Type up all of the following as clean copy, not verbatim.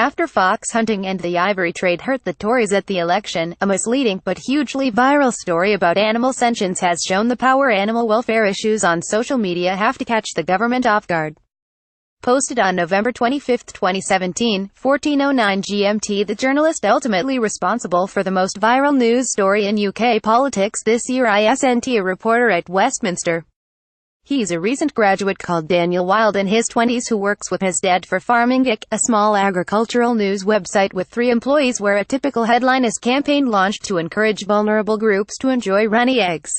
After fox hunting and the ivory trade hurt the Tories at the election, a misleading but hugely viral story about animal sentience has shown the power animal welfare issues on social media have to catch the government off guard. Posted on November 25, 2017, 14:09 GMT, the journalist ultimately responsible for the most viral news story in UK politics this year isn't a reporter at Westminster. He's a recent graduate called Daniel Wild in his 20s who works with his dad for Farming Ick, a small agricultural news website with 3 employees where a typical headline is campaign launched to encourage vulnerable groups to enjoy runny eggs.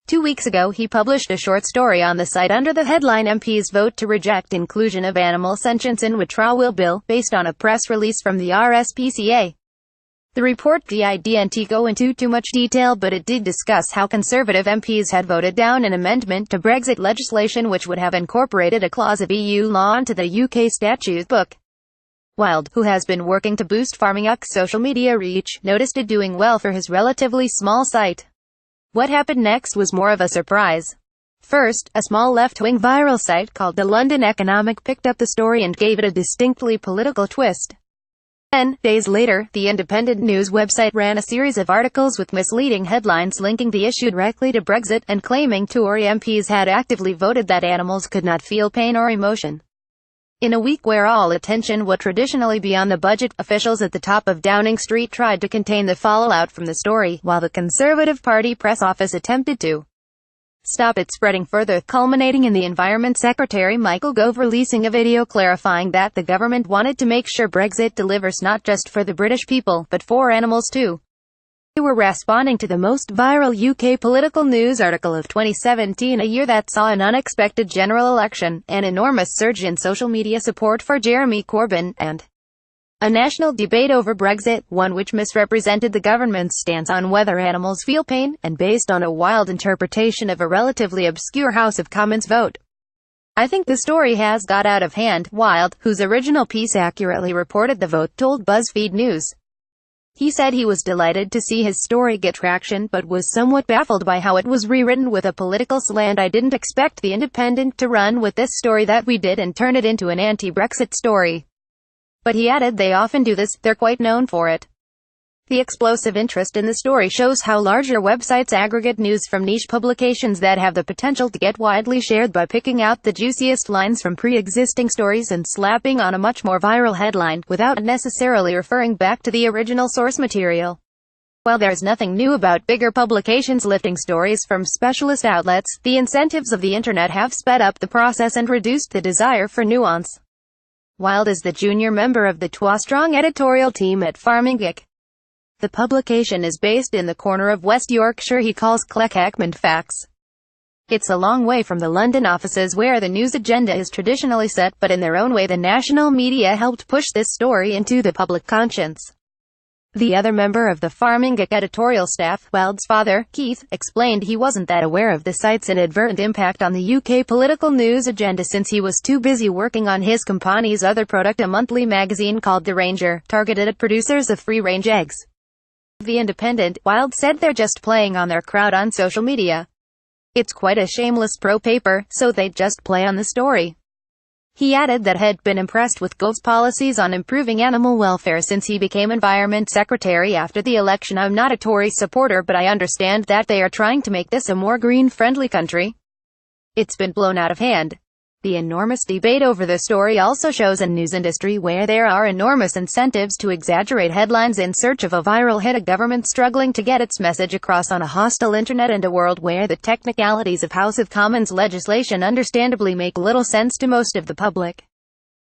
2 weeks ago he published a short story on the site under the headline MPs vote to reject inclusion of animal sentience in withdrawal bill, based on a press release from the RSPCA. The report didn't go into too much detail, but it did discuss how Conservative MPs had voted down an amendment to Brexit legislation which would have incorporated a clause of EU law into the UK statute book. Wild, who has been working to boost Farming Ick's social media reach, noticed it doing well for his relatively small site. What happened next was more of a surprise. First, a small left-wing viral site called The London Economic picked up the story and gave it a distinctly political twist. Then, days later, the independent news website ran a series of articles with misleading headlines linking the issue directly to Brexit and claiming Tory MPs had actively voted that animals could not feel pain or emotion. In a week where all attention would traditionally be on the budget, officials at the top of Downing Street tried to contain the fallout from the story, while the Conservative Party press office attempted to stop it spreading further, culminating in the Environment Secretary Michael Gove releasing a video clarifying that the government wanted to make sure Brexit delivers not just for the British people, but for animals too. They were responding to the most viral UK political news article of 2017, a year that saw an unexpected general election, an enormous surge in social media support for Jeremy Corbyn, and a national debate over Brexit, one which misrepresented the government's stance on whether animals feel pain, and based on a wild interpretation of a relatively obscure House of Commons vote. I think the story has got out of hand, Wild, whose original piece accurately reported the vote, told BuzzFeed News. He said he was delighted to see his story get traction, but was somewhat baffled by how it was rewritten with a political slant. I didn't expect The Independent to run with this story that we did and turn it into an anti-Brexit story. But he added they often do this, they're quite known for it. The explosive interest in the story shows how larger websites aggregate news from niche publications that have the potential to get widely shared by picking out the juiciest lines from pre-existing stories and slapping on a much more viral headline, without necessarily referring back to the original source material. While there's nothing new about bigger publications lifting stories from specialist outlets, the incentives of the internet have sped up the process and reduced the desire for nuance. Wild is the junior member of the strong editorial team at Farming Ick. The publication is based in the corner of West Yorkshire he calls Cleckheckman Facts. It's a long way from the London offices where the news agenda is traditionally set, but in their own way the national media helped push this story into the public conscience. The other member of the Farming Ick editorial staff, Wild's father, Keith, explained he wasn't that aware of the site's inadvertent impact on the UK political news agenda since he was too busy working on his company's other product, a monthly magazine called The Ranger, targeted at producers of free-range eggs. The Independent, Wild said they're just playing on their crowd on social media. It's quite a shameless pro-paper, so they'd just play on the story. He added that had been impressed with Gove's policies on improving animal welfare since he became Environment Secretary after the election. I'm not a Tory supporter, but I understand that they are trying to make this a more green-friendly country. It's been blown out of hand. The enormous debate over the story also shows a news industry where there are enormous incentives to exaggerate headlines in search of a viral hit, a government struggling to get its message across on a hostile internet, and a world where the technicalities of House of Commons legislation understandably make little sense to most of the public.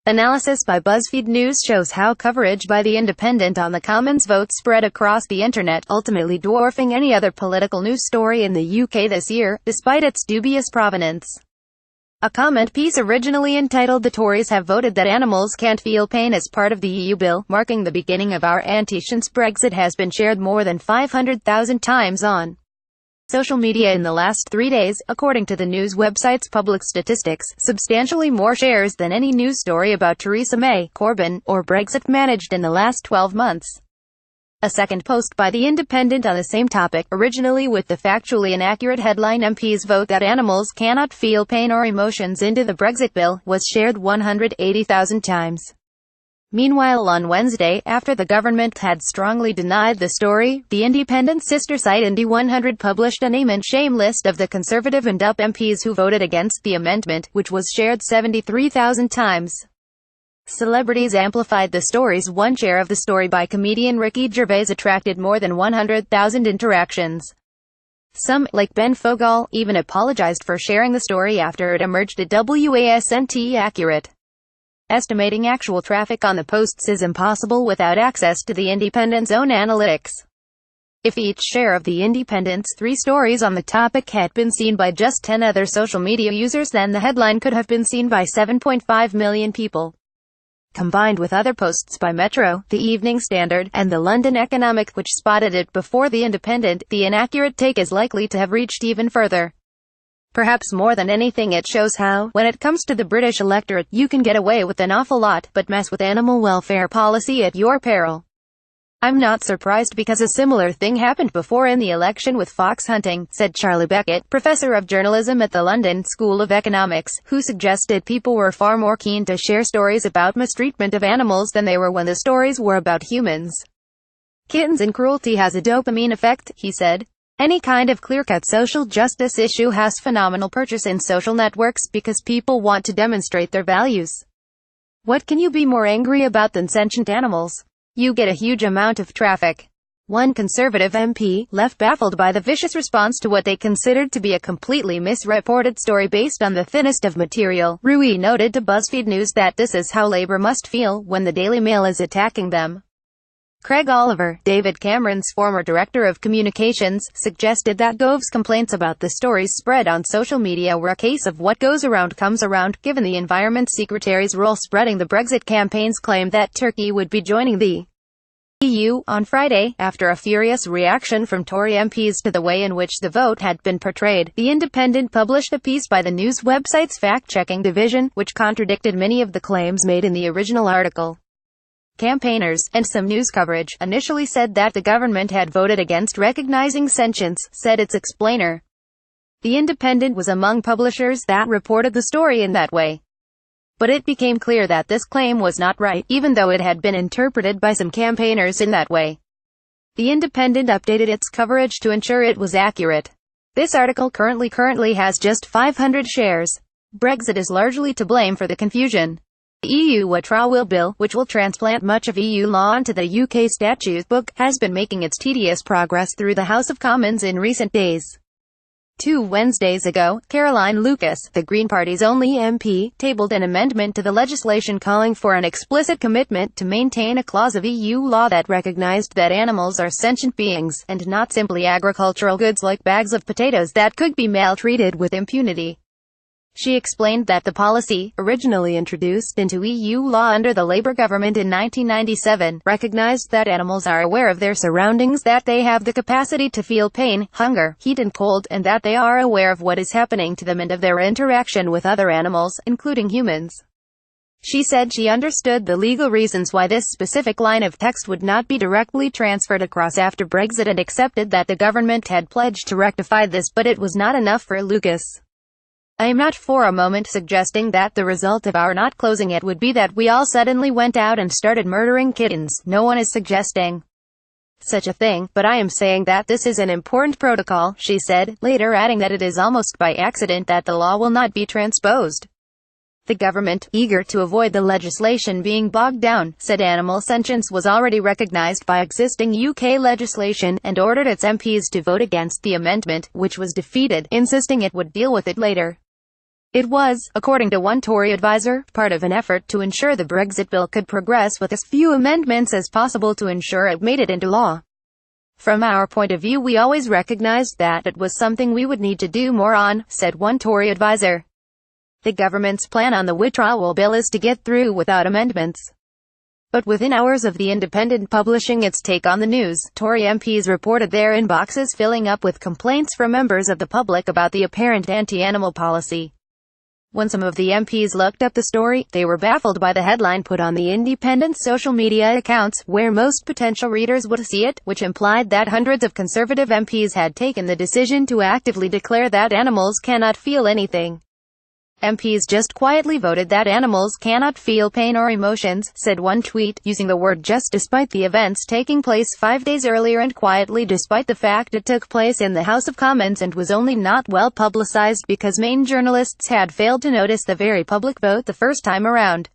Analysis by BuzzFeed News shows how coverage by The Independent on the Commons vote spread across the internet, ultimately dwarfing any other political news story in the UK this year, despite its dubious provenance. A comment piece originally entitled "The Tories have voted that animals can't feel pain as part of the EU bill, marking the beginning of our anti-science Brexit" has been shared more than 500,000 times on social media in the last 3 days, according to the news website's public statistics, substantially more shares than any news story about Theresa May, Corbyn, or Brexit managed in the last 12 months. A second post by The Independent on the same topic, originally with the factually inaccurate headline "MPs vote that animals cannot feel pain or emotions into the Brexit bill," was shared 180,000 times. Meanwhile, on Wednesday, after the government had strongly denied the story, the Independent's sister site Indy 100 published a name and shame list of the Conservative and UP MPs who voted against the amendment, which was shared 73,000 times. Celebrities amplified the stories. One share of the story by comedian Ricky Gervais attracted more than 100,000 interactions. Some, like Ben Fogal, even apologized for sharing the story after it emerged it wasn't accurate. Estimating actual traffic on the posts is impossible without access to the Independent's own analytics. If each share of the Independent's 3 stories on the topic had been seen by just 10 other social media users, then the headline could have been seen by 7.5 million people. Combined with other posts by Metro, The Evening Standard, and the London Economic, which spotted it before the Independent, the inaccurate take is likely to have reached even further. Perhaps more than anything, it shows how, when it comes to the British electorate, you can get away with an awful lot, but mess with animal welfare policy at your peril. I'm not surprised because a similar thing happened before in the election with fox hunting, said Charlie Beckett, professor of journalism at the London School of Economics, who suggested people were far more keen to share stories about mistreatment of animals than they were when the stories were about humans. Kittens and cruelty has a dopamine effect, he said. Any kind of clear-cut social justice issue has phenomenal purchase in social networks because people want to demonstrate their values. What can you be more angry about than sentient animals? You get a huge amount of traffic. One Conservative MP, left baffled by the vicious response to what they considered to be a completely misreported story based on the thinnest of material, Rui noted to BuzzFeed News that this is how Labour must feel when the Daily Mail is attacking them. Craig Oliver, David Cameron's former director of communications, suggested that Gove's complaints about the stories spread on social media were a case of what goes around comes around, given the Environment Secretary's role spreading the Brexit campaign's claim that Turkey would be joining the EU on Friday, after a furious reaction from Tory MPs to the way in which the vote had been portrayed. The Independent published a piece by the news website's fact-checking division, which contradicted many of the claims made in the original article. Campaigners, and some news coverage, initially said that the government had voted against recognizing sentience, said its explainer. The Independent was among publishers that reported the story in that way. But it became clear that this claim was not right, even though it had been interpreted by some campaigners in that way. The Independent updated its coverage to ensure it was accurate. This article currently has just 500 shares. Brexit is largely to blame for the confusion. The EU Withdrawal Bill, which will transplant much of EU law onto the UK statute book, has been making its tedious progress through the House of Commons in recent days. 2 Wednesdays ago, Caroline Lucas, the Green Party's only MP, tabled an amendment to the legislation calling for an explicit commitment to maintain a clause of EU law that recognized that animals are sentient beings, and not simply agricultural goods like bags of potatoes that could be maltreated with impunity. She explained that the policy, originally introduced into EU law under the Labour government in 1997, recognized that animals are aware of their surroundings, that they have the capacity to feel pain, hunger, heat and cold, and that they are aware of what is happening to them and of their interaction with other animals, including humans. She said she understood the legal reasons why this specific line of text would not be directly transferred across after Brexit and accepted that the government had pledged to rectify this, but it was not enough for Lucas. I am not for a moment suggesting that the result of our not closing it would be that we all suddenly went out and started murdering kittens. No one is suggesting such a thing, but I am saying that this is an important protocol, she said, later adding that it is almost by accident that the law will not be transposed. The government, eager to avoid the legislation being bogged down, said animal sentience was already recognized by existing UK legislation, and ordered its MPs to vote against the amendment, which was defeated, insisting it would deal with it later. It was, according to one Tory advisor, part of an effort to ensure the Brexit bill could progress with as few amendments as possible to ensure it made it into law. From our point of view, we always recognized that it was something we would need to do more on, said one Tory advisor. The government's plan on the withdrawal bill is to get through without amendments. But within hours of the Independent publishing its take on the news, Tory MPs reported their inboxes filling up with complaints from members of the public about the apparent anti-animal policy. When some of the MPs looked up the story, they were baffled by the headline put on the Independent's social media accounts, where most potential readers would see it, which implied that hundreds of Conservative MPs had taken the decision to actively declare that animals cannot feel anything. MPs just quietly voted that animals cannot feel pain or emotions, said one tweet, using the word just despite the events taking place 5 days earlier and quietly despite the fact it took place in the House of Commons and was only not well publicized because Maine journalists had failed to notice the very public vote the first time around.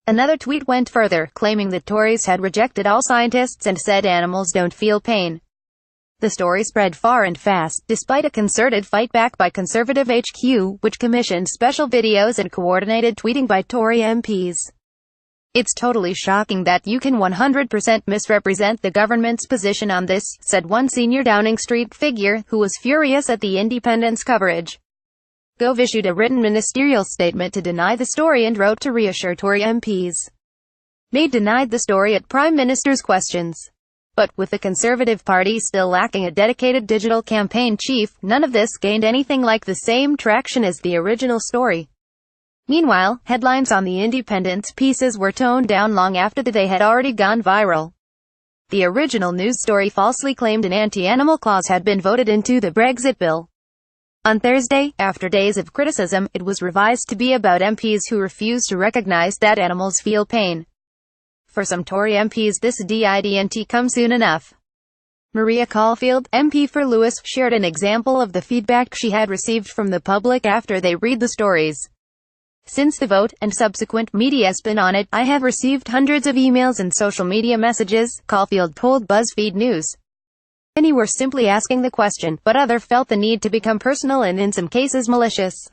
Another tweet went further, claiming that Tories had rejected all scientists and said animals don't feel pain. The story spread far and fast, despite a concerted fight back by Conservative HQ, which commissioned special videos and coordinated tweeting by Tory MPs. It's totally shocking that you can 100% misrepresent the government's position on this, said one senior Downing Street figure, who was furious at the Independent's coverage. Gove issued a written ministerial statement to deny the story and wrote to reassure Tory MPs. May denied the story at Prime Minister's questions. But, with the Conservative Party still lacking a dedicated digital campaign chief, none of this gained anything like the same traction as the original story. Meanwhile, headlines on the Independent's pieces were toned down long after they had already gone viral. The original news story falsely claimed an anti-animal clause had been voted into the Brexit bill. On Thursday, after days of criticism, it was revised to be about MPs who refuse to recognize that animals feel pain. For some Tory MPs this didn't come soon enough. Maria Caulfield, MP for Lewis, shared an example of the feedback she had received from the public after they read the stories. Since the vote, and subsequent media spin on it, I have received hundreds of emails and social media messages, Caulfield told BuzzFeed News. Many were simply asking the question, but others felt the need to become personal and in some cases malicious.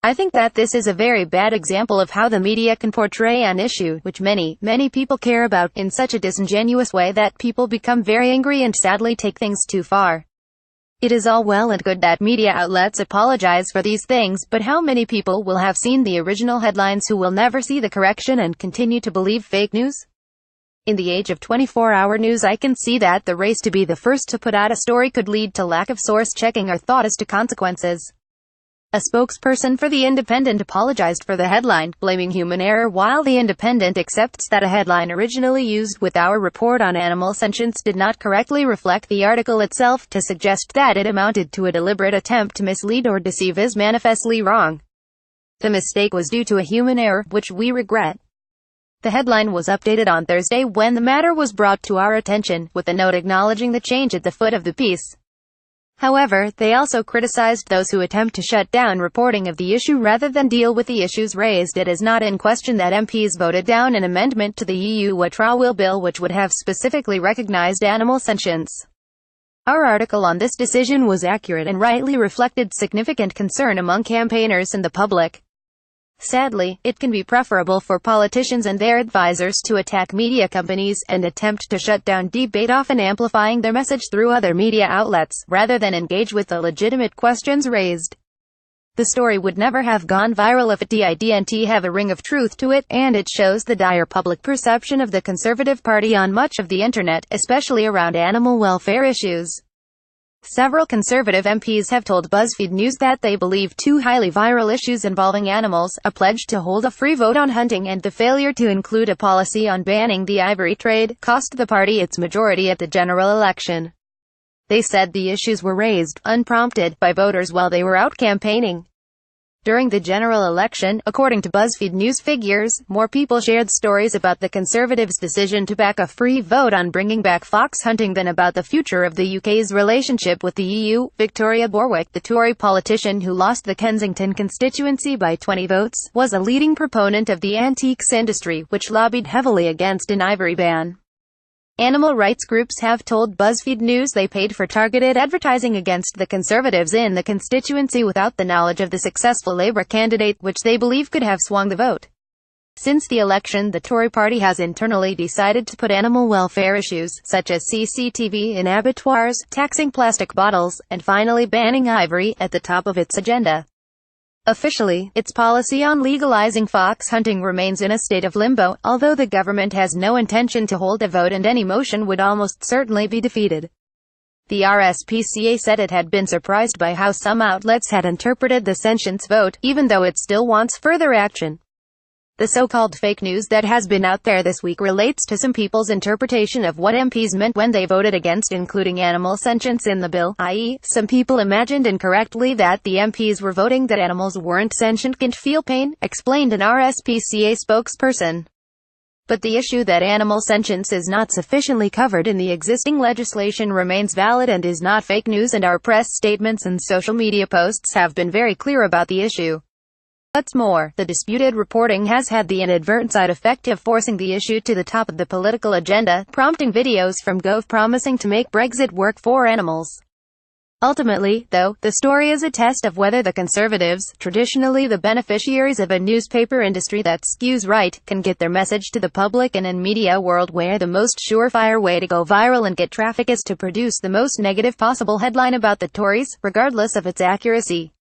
I think that this is a very bad example of how the media can portray an issue, which many people care about, in such a disingenuous way that people become very angry and sadly take things too far. It is all well and good that media outlets apologize for these things, but how many people will have seen the original headlines who will never see the correction and continue to believe fake news? In the age of 24-hour news, I can see that the race to be the first to put out a story could lead to lack of source checking or thought as to consequences. A spokesperson for The Independent apologized for the headline, blaming human error, while The Independent accepts that a headline originally used with our report on animal sentience did not correctly reflect the article itself. To suggest that it amounted to a deliberate attempt to mislead or deceive is manifestly wrong. The mistake was due to a human error, which we regret. The headline was updated on Thursday when the matter was brought to our attention, with a note acknowledging the change at the foot of the piece. However, they also criticized those who attempt to shut down reporting of the issue rather than deal with the issues raised. It is not in question that MPs voted down an amendment to the EU Withdrawal Bill which would have specifically recognized animal sentience. Our article on this decision was accurate and rightly reflected significant concern among campaigners and the public. Sadly, it can be preferable for politicians and their advisors to attack media companies and attempt to shut down debate, often amplifying their message through other media outlets, rather than engage with the legitimate questions raised. The story would never have gone viral if it didn't have a ring of truth to it, and it shows the dire public perception of the Conservative Party on much of the internet, especially around animal welfare issues. Several Conservative MPs have told BuzzFeed News that they believe two highly viral issues involving animals, a pledge to hold a free vote on hunting and the failure to include a policy on banning the ivory trade, cost the party its majority at the general election. They said the issues were raised, unprompted, by voters while they were out campaigning. During the general election, according to BuzzFeed News figures, more people shared stories about the Conservatives' decision to back a free vote on bringing back fox hunting than about the future of the UK's relationship with the EU. Victoria Borwick, the Tory politician who lost the Kensington constituency by 20 votes, was a leading proponent of the antiques industry, which lobbied heavily against an ivory ban. Animal rights groups have told BuzzFeed News they paid for targeted advertising against the Conservatives in the constituency without the knowledge of the successful Labour candidate, which they believe could have swung the vote. Since the election, the Tory party has internally decided to put animal welfare issues, such as CCTV in abattoirs, taxing plastic bottles, and finally banning ivory, at the top of its agenda. Officially, its policy on legalizing fox hunting remains in a state of limbo, although the government has no intention to hold a vote and any motion would almost certainly be defeated. The RSPCA said it had been surprised by how some outlets had interpreted the sentience vote, even though it still wants further action. The so-called fake news that has been out there this week relates to some people's interpretation of what MPs meant when they voted against including animal sentience in the bill, i.e., some people imagined incorrectly that the MPs were voting that animals weren't sentient, can't feel pain, explained an RSPCA spokesperson. But the issue that animal sentience is not sufficiently covered in the existing legislation remains valid and is not fake news, and our press statements and social media posts have been very clear about the issue. What's more, the disputed reporting has had the inadvertent side effect of forcing the issue to the top of the political agenda, prompting videos from Gove promising to make Brexit work for animals. Ultimately, though, the story is a test of whether the Conservatives, traditionally the beneficiaries of a newspaper industry that skews right, can get their message to the public in a media world where the most surefire way to go viral and get traffic is to produce the most negative possible headline about the Tories, regardless of its accuracy.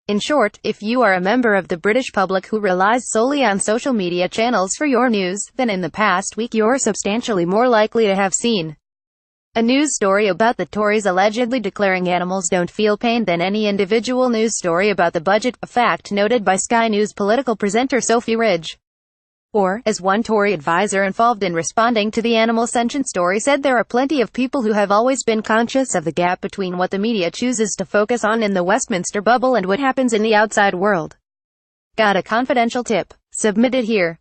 In short, if you are a member of the British public who relies solely on social media channels for your news, then in the past week you're substantially more likely to have seen a news story about the Tories allegedly declaring animals don't feel pain than any individual news story about the budget, a fact noted by Sky News political presenter Sophie Ridge. Or, as one Tory advisor involved in responding to the animal sentient story said, there are plenty of people who have always been conscious of the gap between what the media chooses to focus on in the Westminster bubble and what happens in the outside world. Got a confidential tip? Submitted here.